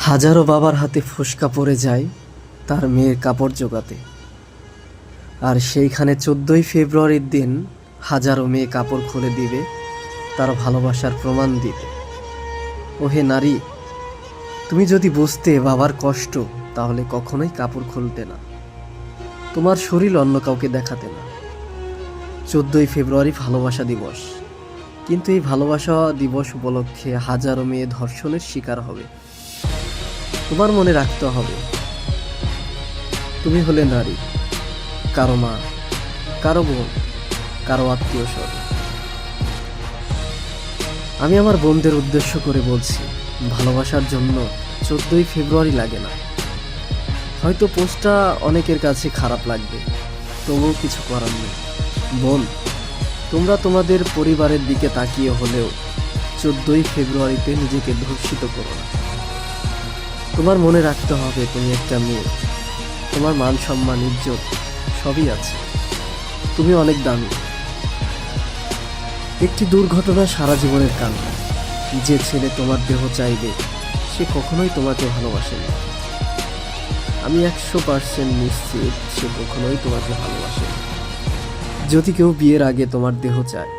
হাজারো বাবার হাতে ফোসকা পড়ে যায় তার মেয়ের কাপড় জোগাতে, আর সেইখানে 14ই ফেব্রুয়ারির দিন হাজারো মেয়ে কাপড় খুলে দিবে তার ভালোবাসার প্রমাণ দিতে। ওহে নারী, তুমি যদি বুঝতে বাবার কষ্ট, তাহলে কখনোই কাপড় খুলতে না, তোমার শরীর অন্য কাউকে দেখাতে না। 14ই ফেব্রুয়ারি ভালোবাসা দিবস, কিন্তু এই ভালোবাসা দিবস উপলক্ষে হাজারো মেয়ে ধর্ষণের শিকার হবে। তোমার মনে রাখতে হবে, তুমি হলে নারী, কারো মা, কারো বোন, কারো আত্মীয় স্বজন। আমি আমার বোনদের উদ্দেশ্য করে বলছি, ভালোবাসার জন্য 14ই ফেব্রুয়ারি লাগে না। হয়তো পোস্টটা অনেকের কাছে খারাপ লাগবে, তবুও কিছু করার নেই। বোন, তোমরা তোমাদের পরিবারের দিকে তাকিয়ে হলেও 14ই ফেব্রুয়ারিতে নিজেকে ধর্ষিত করো না। তোমার মনে রাখতে হবে, তুমি একটা মেয়ে, তোমার মান সম্মান ইজ্জত সবই আছে, তুমি অনেক দামি। একটি দুর্ঘটনা সারা জীবনের কান্না। যে ছেলে তোমার দেহ চাইবে, সে কখনোই তোমাকে ভালোবাসে না। আমি 100% নিশ্চিত সে কখনোই তোমাকে ভালোবাসে না। যদি কেউ বিয়ের আগে তোমার দেহ চায়,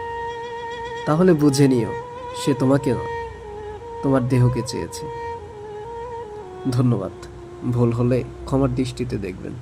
তাহলে বুঝে নিও সে তোমাকে নয়, তোমার দেহকে চেয়েছে। ধন্যবাদ। ভুল হলে ক্ষমার দৃষ্টিতে দেখবেন।